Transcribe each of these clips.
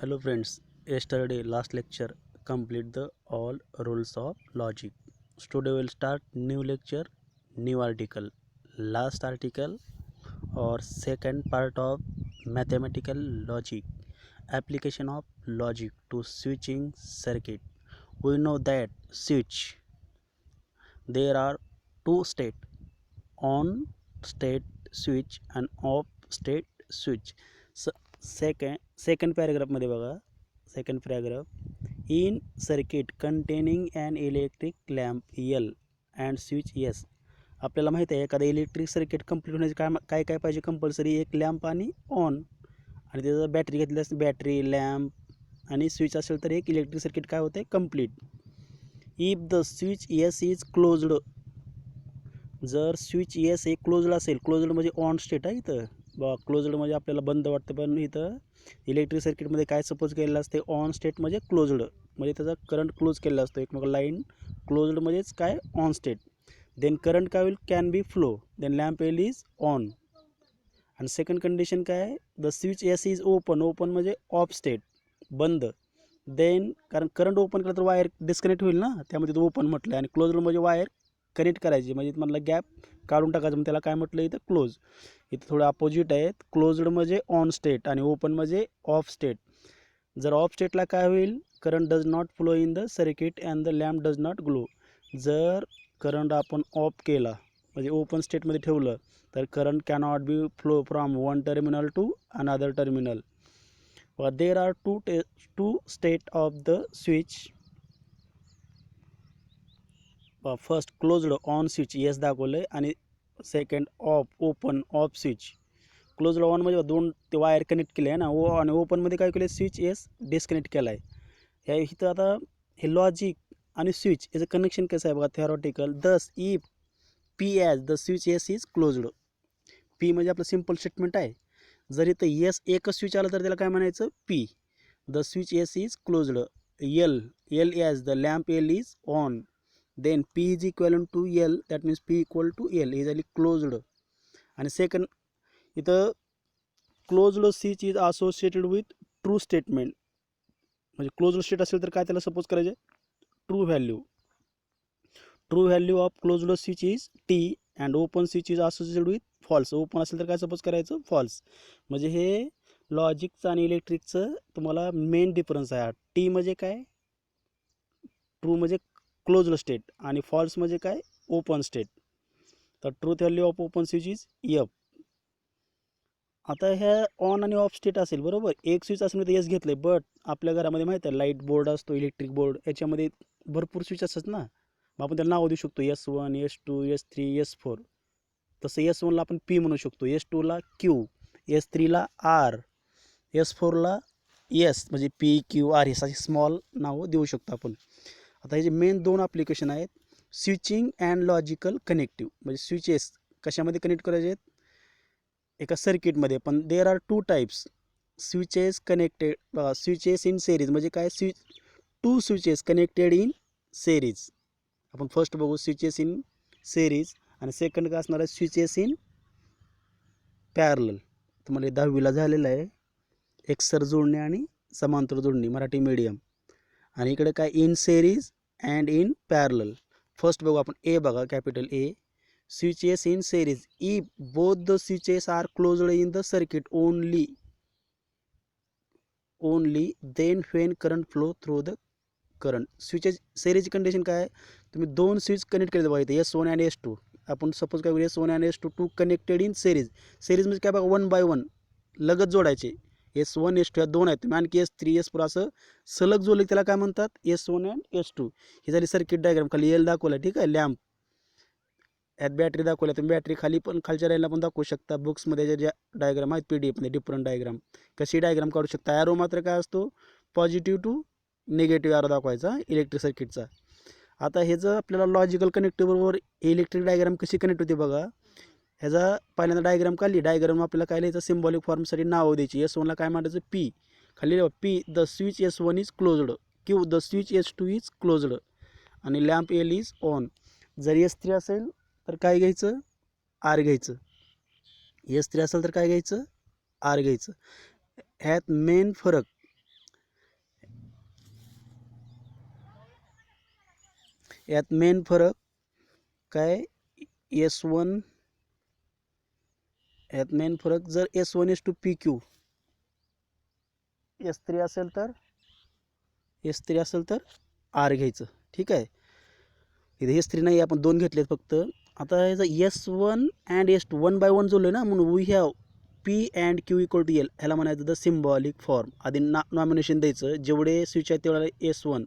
Hello friends, yesterday last lecture complete the all rules of logic. Today we'll start new lecture, new article. Last article or second part of mathematical logic, application of logic to switching circuit. We know that switch there are two state, on state switch and off state switch. Second paragraph मध्ये बघा, second paragraph, in circuit containing an electric lamp L and switch S. आपल्याला माहिती आहे एखादा electric circuit complete होण्याचे काय काय पाहिजे कंपल्सरी, एक लॅम्प आणि ऑन, आणि त्याचं बॅटरी घेतली असते, बॅटरी लॅम्प आणि स्विच असेल तर एक इलेक्ट्रिक सर्किट काय होते complete. If the switch S is closed, जर स्विच एस एक क्लोज्ड असेल, क्लोज्ड म्हणजे ऑन स्टेट आहे इथं बघा, क्लोज्ड म्हणजे आपल्याला बंद वाटतं, पण इथं इलेक्ट्रिक सर्किटमध्ये काय सपोज केलेलं असते, ऑन स्टेट म्हणजे क्लोज्ड म्हणजे त्याचा करंट क्लोज केलेला असतो, एक मग लाईन क्लोज्ड म्हणजेच काय ऑन स्टेट. देन करंट काय होईल, can be flow, then lamp L is on. आणि सेकंड कंडिशन काय आहे, the switch S is open, open म्हणजे ऑफ स्टेट बंद. देन कारण करंट ओपन केलं तर वायर डिस्कनेक्ट होईल ना, त्यामध्ये तो ओपन म्हटलं, आणि क्लोज्ड म्हणजे वायर कनेक्ट करायची म्हणजे मधला गॅप काढून टाकायचं, मग त्याला काय म्हटलं इथं क्लोज. इथं थोडं अपोजिट आहेत, क्लोज्ड म्हणजे ऑन स्टेट आणि ओपन म्हणजे ऑफ स्टेट. जर ऑफ स्टेटला काय होईल, current does not flow in the circuit and the lamp does not glow. जर करंट आपण ऑफ केला म्हणजे ओपन स्टेटमध्ये ठेवलं तर current cannot be flow from one terminal to another terminal. There are two state of the switch. First closed on switch yes दाखवलं आणि second off open off switch. Closed on म्हणजे दोन ते वायर कनेक्ट केले आहे ना, आणि ओपनमध्ये काय केलं स्विच येस डिस्कनेक्ट केला आहे. ह्या इथं आता हे लॉजिक आणि स्विच याचं कनेक्शन कसं आहे बघा, थेरॉटिकल. दस if P as the switch yes is closed, P म्हणजे आपलं सिम्पल स्टेटमेंट आहे. जर इथं येस एकच स्विच आलं तर त्याला काय म्हणायचं, P. The switch yes is closed. L L as the lamp L is on, then P is equivalent to L, that means P equal to L is closed. आणि सेकंड इथं closed switch is associated with true statement, म्हणजे closed state असेल तर काय त्याला suppose करायचे, true value. True value of closed switch is T and open switch is associated with false. Open असेल तर काय सपोज करायचं, फॉल्स. म्हणजे हे लॉजिकचं आणि इलेक्ट्रिकचं तुम्हाला मेन डिफरन्स आहे. टी म्हणजे काय, ट्रू म्हणजे क्लोज्ड स्टेट, आणि फॉल्स म्हणजे काय ओपन स्टेट. तर truth value of open switch is F. आता ह्या ऑन आणि ऑफ स्टेट असेल बरोबर, एक स्विच असेल तर एस घेतलंय, बट आपल्या घरामध्ये माहिती आहे लाईट बोर्ड असतो, इलेक्ट्रिक बोर्ड, याच्यामध्ये भरपूर स्विच असतात ना, मग आपण त्याला नाव देऊ शकतो S1 S2 S3 S4. तसं S1ला आपण P म्हणू शकतो, S2ला Q, S3ला R, S4ला S म्हणजे PQR, हे साधी स्मॉल नावं देऊ शकतो आपण. आता हे जे मेन दोन ॲप्लिकेशन आहेत, स्विचिंग अँड लॉजिकल कनेक्टिव्ह, म्हणजे स्विचेस कशामध्ये कनेक्ट करायचे आहेत, एका सर्किटमध्ये. पण there are two types switches connected. बघा स्विचेस इन सेरीज म्हणजे काय, two switches connected in series. आपण फर्स्ट बघू स्विचेस इन सेरीज, आणि सेकंड काय असणार आहे स्विचेस इन पॅरलल. तुम्हाला 10वीला झालेलं आहे, एकसर जोडणी आणि समांतर जोडणी मराठी मीडियम. आणि इकडे काय in series and in parallel. First बघू आपण ए, बघा capital A, switches in series if both the switches are closed in the circuit only then when current flow through the current. Switches series condition काय, तुम्ही दोन switch connect केले बघा इथे S1 आणि S2. आपण सपोज काय S1 आणि S2 two connected in series. Series म्हणजे काय बघा, 1 by 1 लगत जोडायचे. S1 S2 या दोन आहेत, तुम्ही आणखी S3 S4 असं सलग जोडले त्याला काय म्हणतात, S1 अँड S2. ही झाली सर्किट डायग्राम. खाली एल दाखवला, ठीक आहे, लॅम्प. यात बॅटरी दाखवल्या, तुम्ही बॅटरी खाली पण खालच्या लाईनला पण दाखवू शकता. बुक्समध्ये ज्या डायग्राम आहेत PDF मध्ये डिफरंट डायग्राम, कशी डायग्राम काढू शकता. ॲरो मात्र काय असतो, पॉझिटिव्ह टू निगेटिव्ह ॲरो दाखवायचा इलेक्ट्रिक सर्किटचा. आता हे जर आपल्याला लॉजिकल कनेक्टिव्ह बरोबर इलेक्ट्रिक डायग्राम कशी कनेक्ट होते बघा. ह्याचा पहिल्यांदा डायग्राम काढली, डायग्राम आपल्याला काय लिहायचं, सिम्बॉलिक फॉर्मसाठी नाव द्यायची. S1ला काय म्हणायचं, P. खाली P the switch S1 is closed, Q the switch S2 is closed, आणि लॅम्प L इज ऑन. जर S3 असेल तर काय घ्यायचं, R घ्यायचं. S3 असेल तर काय घ्यायचं, R घ्यायचं. ह्यात मेन फरक यात मेन फरक काय, S1, यात मेन फरक जर S1 S2 PQ, S3 असेल तर R घ्यायचं. ठीक आहे, इथे S3 नाही, आपण 2 घेतलेत फक्त. आता याचा S1 अँड S2 1 बाय 1 जोडलं ना, म्हणून we have P and Q equal to L. ह्याला म्हणायचं द सिम्बॉलिक फॉर्म. आधी नॉमिनेशन द्यायचं, जेवढे स्विच आहेत तेवढा S1.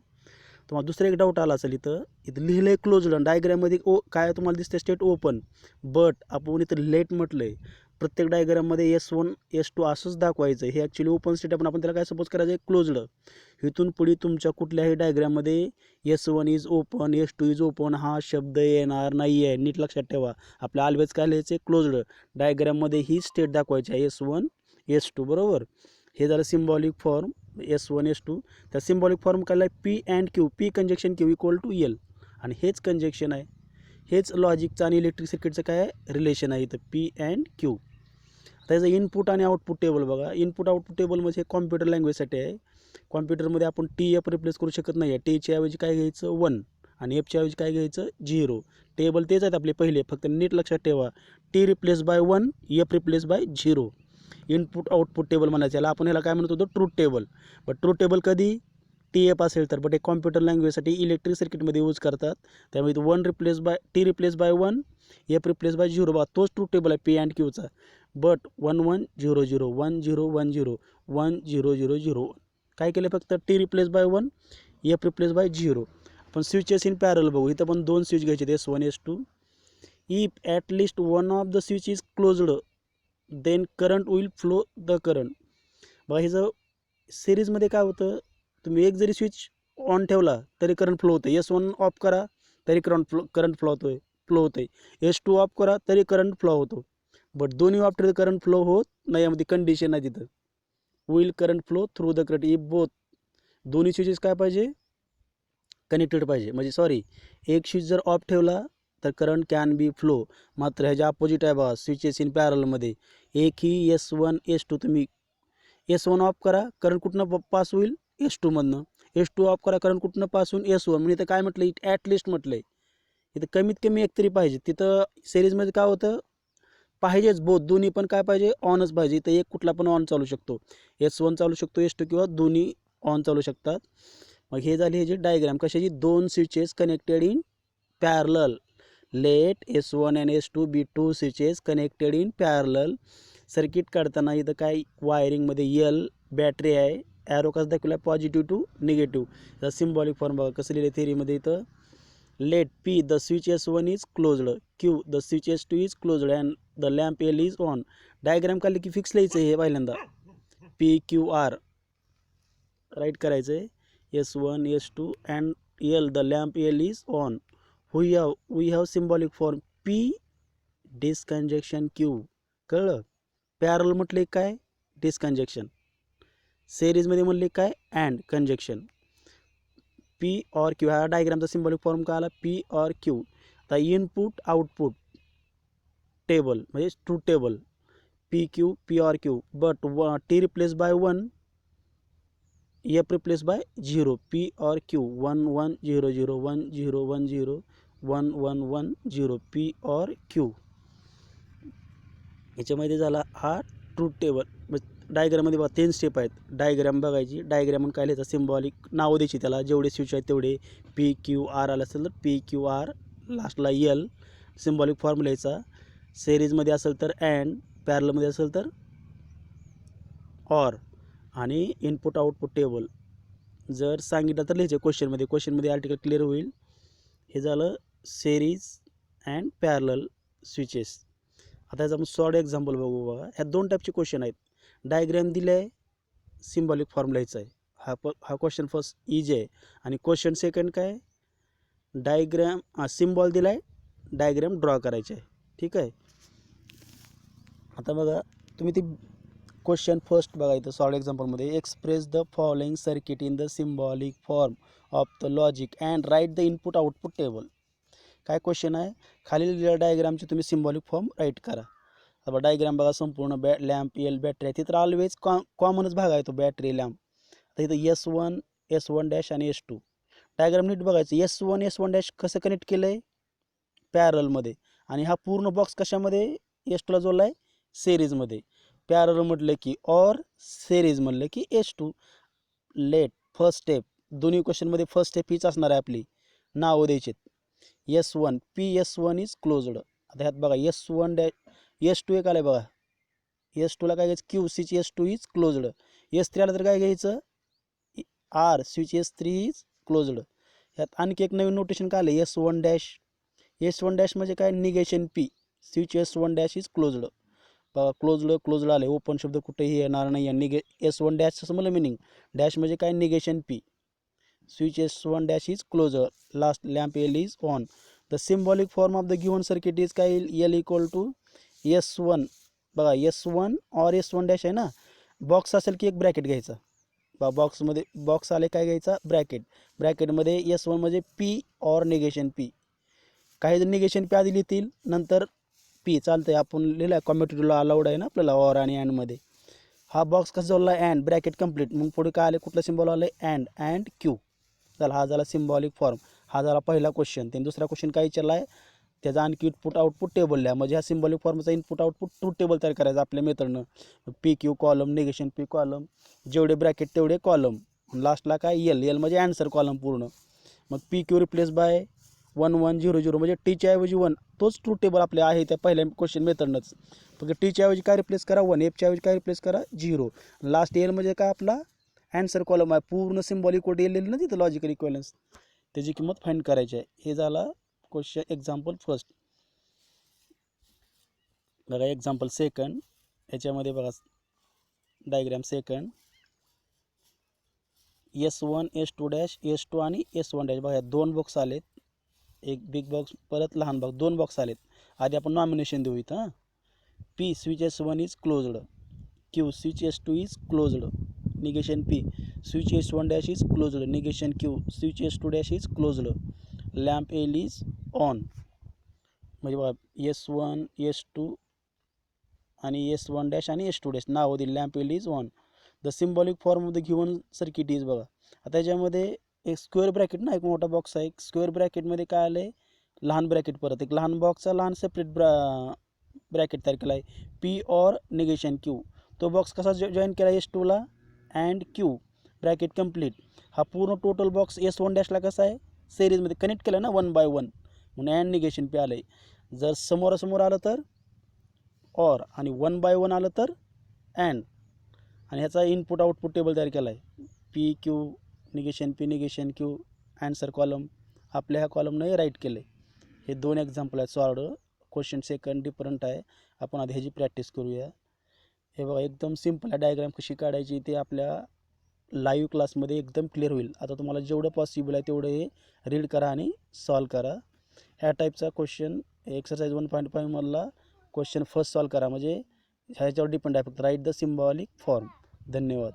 तुम्हाला दुसरा एक डाऊट आला असेल, इथं लिहिलं आहे क्लोज्ड, डायग्राममध्ये काय तुम्हाला दिसते स्टेट ओपन, बट आपण इथं लेट म्हटलं आहे. प्रत्येक डायग्राममध्ये S1 S2 असंच दाखवायचं. हे ॲक्च्युली ओपन स्टेट आपण त्याला काय सपोज करायचं आहे, क्लोज्ड. इथून पुढे तुमच्या कुठल्याही डायग्राममध्ये S1 is open, S2 is open हा शब्द येणार नाही आहे. नीट लक्षात ठेवा. आपल्या ऑलवेज काय लिहायचं आहे, क्लोज्ड. डायग्राममध्ये ही स्टेट दाखवायची आहे, S1 S2. बरोबर. हे झालं सिम्बॉलिक फॉर्म S1 S2. त्या सिम्बॉलिक फॉर्म काय, P and Q, P conjunction Q equal to L. आणि हेच कंजक्शन आहे, हेच लॉजिकचं आणि इलेक्ट्रिक सर्किटचं काय रिलेशन आहे इथं, P अँड Q. आता याचं इनपुट आणि आउटपुट टेबल बघा. इनपुट आउटपुट टेबल म्हणजे कॉम्प्युटर लँग्वेजसाठी आहे. कॉम्प्युटरमध्ये आपण TF रिप्लेस करू शकत नाही आहे. टीच्या ऐवजी काय घ्यायचं 1 आणि एफच्या ऐवजी काय घ्यायचं 0. टेबल तेच आहेत आपले पहिले, फक्त नीट लक्षात ठेवा. T replace by 1, F replace by 0. Input output table म्हणायचं. याला आपण ह्याला काय म्हणत होतो, truth table. But truth table कधी TF असेल तर, बट हे कॉम्प्युटर लँग्वेजसाठी इलेक्ट्रिक सर्किटमध्ये यूज करतात. त्यामुळे 1 replace by T replace by 1, F replace by 0. बघा तोच ट्रूथ टेबल आहे P अँड Qचा. बट 1 1 0 0 1 0 1 0 1 0 0 0. काय केलं, फक्त T replace by 1, F replace by 0. आपण स्विचेस इन पॅरल बघू. इथं पण 2 स्विच घ्यायचे, S1 S2. If at least one of the switch is closed then current will flow the current. बघा हे जर सिरीजमध्ये काय होतं, तुम्ही एक जरी स्विच ऑन ठेवला तरी करंट फ्लो होतं. S1 ऑफ करा तरी करंट फ्लो होतोय. S2 ऑफ करा तरी करंट फ्लो होतो. बट दोन्ही ऑफ करंट फ्लो होत नाही. यामध्ये कंडिशन आहे तिथं, will current flow through the current. If both, दोन्ही स्विचेस काय पाहिजे, कनेक्टेड पाहिजे. म्हणजे सॉरी, एक स्विच जर ऑफ ठेवला तर करंट कॅन बी फ्लो. मात्र ह्याच्या अपोजिट आहे बघा, स्विचेस इन पॅरलमध्ये एकही S1 S2, तुम्ही S1 ऑफ करा, करंट कुठनं पास होईल, S2 मधनं. S2 ऑफ करा, करंट कुठनं पास होईल, S1. म्हणजे इथं काय म्हटलं, ॲट लिस्ट म्हटलंय. इथं कमीत कमी एक तरी पाहिजे. तिथं सिरीजमध्ये काय होतं, पाहिजेच बोथ, दोन्ही पण काय पाहिजे, ऑनच पाहिजे. इथं एक कुठला पण ऑन चालू शकतो, S1 चालू शकतो, S2 किंवा दोन्ही ऑन चालू शकतात. मग हे झाली ह्याची डायग्राम कशाची, 2 switches connected in parallel. Let S1 and S2 be 2 switches connected in parallel. Circuit काढताना इथं काय वायरिंगमध्ये L बॅटरी आहे, ॲरो कसं दाखवला, पॉझिटिव्ह टू निगेटिव्ह. तर सिम्बॉलिक फॉर्म बघा कसं लिहिलं थेरीमध्ये. इथं let P the switch S1 is closed, Q the switch S2 is closed and the lamp L is on. Diagram काढली की फिक्स लिहायचं हे पहिल्यांदा, PQR राईट करायचं आहे. S1 S2 and L the lamp L is on. We have symbolic form P disjunction Q. कळलं. Parallel म्हटले काय, डिस्कंजक्शन. सिरीजमध्ये म्हणले काय, अँड कंजक्शन. P और Q हा डायग्रामचा सिम्बॉलिक फॉर्म काय आला, P और Q. आता इनपुट आउटपुट टेबल म्हणजे ट्रूथ टेबल, PQ P और Q. But T replace by 1, F replace by 0, P और Q 1 1 0 0 1 0 1 0 1 1 1 0 P और Q. याच्यामध्ये झाला हा ट्रूथ टेबल. डायग्राममध्ये बघा 3 स्टेप आहेत. डायग्राम बघायची, डायग्राम काय लिहायचं, सिम्बॉलिक नाव द्यायची त्याला, जेवढे स्विच आहेत तेवढे. PQR आलं असेल तर PQR, लास्टला L. सिम्बॉलिक फॉर्म लिहायचा. सिरीजमध्ये असेल तर अँड, पॅरलमध्ये असेल तर ऑर. आणि इनपुट आउटपुट टेबल जर सांगितलं तर लिहायचं क्वेश्चनमध्ये आर्टिकल क्लिअर होईल. हे झालं सिरीज अँड पॅरलल स्विचेस. आता याचा आपण सॉर्ट एक्झाम्पल बघू. बघा ह्या 2 टाईपचे क्वेश्चन आहेत. डायग्राम दिले आहे, सिम्बॉलिक फॉर्म लिहायचा आहे. हा क्वेश्चन फर्स्ट इजी आहे. आणि क्वेश्चन सेकंड काय, डायग्राम सिम्बॉल दिला आहे, डायग्राम ड्रॉ करायचे आहे. ठीक आहे. आता बघा तुम्ही ती क्वेश्चन फर्स्ट बघा इथं सॉल्ड एक्झाम्पलमध्ये, express the following circuit in the symbolic form of the logic and write the input output table. काय क्वेश्चन आहे, खाली लिहिलेल्या डायग्रामचे तुम्ही सिम्बॉलिक फॉर्म राईट करा. आता डायग्राम बघा संपूर्ण लॅम्प L बॅटरी आहे, तिथं ऑलवेज कॉमनच भाग आहे तो बॅटरी लॅम्प. आता इथं S1 S1 डॅश आणि S2. डायग्राम नीट बघायचं. S1 डॅश कसं कनेक्ट केलं आहे, पॅरलमध्ये. आणि हा पूर्ण बॉक्स कशामध्ये S2ला जोडला आहे, सिरीजमध्ये. पॅरल म्हटलं की ऑर, सिरीज म्हटलं की S2. लेट फर्स्ट स्टेप, दोन्ही क्वेश्चनमध्ये फर्स्ट स्टेप हीच असणार आहे आपली. नावं द्यायचे. S1 PS1 is closed. आता ह्यात बघा S1 डॅश S2 एक आलं आहे बघा. S2ला काय घ्यायचं, QC S2 is closed. S3 आलं तर काय घ्यायचं, R switch S3 is closed. ह्यात आणखी एक नवीन नोटेशन काय आलं, S1 डॅश. S1 डॅश म्हणजे काय, negation P. Switch S1 dash is closed. बघा क्लोज्ड आले, ओपन शब्द कुठेही येणार नाही. S1 डॅश असं मला मिनिंग. डॅश म्हणजे काय, negation P. Switch S1 dash is closure. Last lamp L is on. The symbolic form of the given circuit is काय, L इक्वल टू S1. बघा S1 और S1 डॅश आहे ना, box असेल की एक ब्रॅकेट घ्यायचा. बॉक्समध्ये बॉक्स आले काय घ्यायचा, ब्रॅकेट. ब्रॅकेटमध्ये S1 म्हणजे P और निगेशन P. काही जण निगेशन P आधी लिहितील, नंतर P. चालतंय, आपण लिहिलं कॉम्युटेटिव्हला अलाउड आहे ना आपल्याला ऑर आणि अँडमध्ये. हा बॉक्स कसा जोडला, अँड ब्रॅकेट कंप्लीट. मग पुढे काय आले, कुठला सिम्बॉल आलं, अँड Q. चला, हा झाला सिम्बॉलिक फॉर्म. हा झाला पहिला क्वेश्चन. त्याने दुसरा क्वेश्चन काय विचारला आहे, त्याचा आणखी इनपुट आउटपुट टेबल लिहा. म्हणजे हा सिम्बॉलिक फॉर्मचा इनपुट आउटपुट ट्रूथ टेबल तयार करायचा आपल्या मेथडनं. PQ column, negation P column, जेवढे ब्रॅकेट तेवढे कॉलम. लास्टला काय, L म्हणजे आन्सर कॉलम पूर्ण. मग PQ रिप्लेस बाय 1 1 0 0 म्हणजे टीच्या ऐवजी 1. तोच ट्रूथ टेबल आपले आहे त्या पहिल्या क्वेश्चन मेथडनंच. फक्त टीच्या ऐवजी काय रिप्लेस करा, 1. Fच्या ऐवजी काय रिप्लेस करा, 0. लास्ट L म्हणजे काय, आपला आन्सर कॉलम आहे. पूर्ण सिम्बॉलिक कोड लिहिलेलं ना तिथं, लॉजिकल इक्विव्हॅलन्स. त्याची किंमत फाइंड करायची आहे. हे झाला क्वेश्चन एक्झाम्पल फर्स्ट. बघा एक्झाम्पल सेकंड. याच्यामध्ये बघा diagram second. S1 S2 dash, S2 आणि S1 डॅश. बघा दोन बॉक्स आलेत, एक बिग बॉक्स परत लहान बॉक्स, दोन बॉक्स आलेत. आधी आपण नॉमिनेशन देऊ इथं. हां, P switch S1 is closed. Q switch S2 is closed. Negation P switch S1 dash is closed. Negation Q switch S2 dash is closed. Lamp L is on. म्हणजे बघा S1 S2 आणि S1 dash आणि S2 dash नाव दिली. Lamp L is on. The symbolic form of the given circuit is. बघा आता याच्यामध्ये एक square bracket ना, एक मोठा बॉक्स आहे. एक स्क्वेअर ब्रॅकेटमध्ये काय आलं आहे, लहान ब्रॅकेट. परत एक लहान बॉक्सचा लहान सेपरेट ब्रॅकेट तयार केला आहे, P और निगेशन Q. तो बॉक्स कसा जॉईन केला S2ला, अँड Q. Bracket complete. हा पूर्ण टोटल बॉक्स S1 डॅशला कसा आहे, सिरीजमध्ये कनेक्ट केला ना 1 बाय 1. म्हणून अँड निगेशन P आलं आहे. जर समोरासमोर आलं तर और, आणि 1 बाय 1 आलं तर अँड. आणि ह्याचा इनपुट आउटपुट टेबल तयार केला आहे. PQ negation Q answer column आपल्या ह्या कॉलमने राईट केले. हे दोन एक्झाम्पल आहेत सॉल्ड. क्वेश्चन सेकंड डिफरंट आहे. आपण आधी ह्याची प्रॅक्टिस करूया. हे बघा एकदम सिम्पल आहे. डायग्राम कशी काढायची ते आपल्या लाईव्ह क्लासमध्ये एकदम क्लिअर होईल. आता तुम्हाला जेवढं पॉसिबल आहे तेवढं हे रीड करा आणि सॉल्व करा. ह्या टाईपचा क्वेश्चन एक्सरसाइज 1.5 मधला क्वेश्चन फर्स्ट सॉल्व करा. म्हणजे ह्याच्यावर डिपेंड आहे फक्त. Write the symbolic form. धन्यवाद.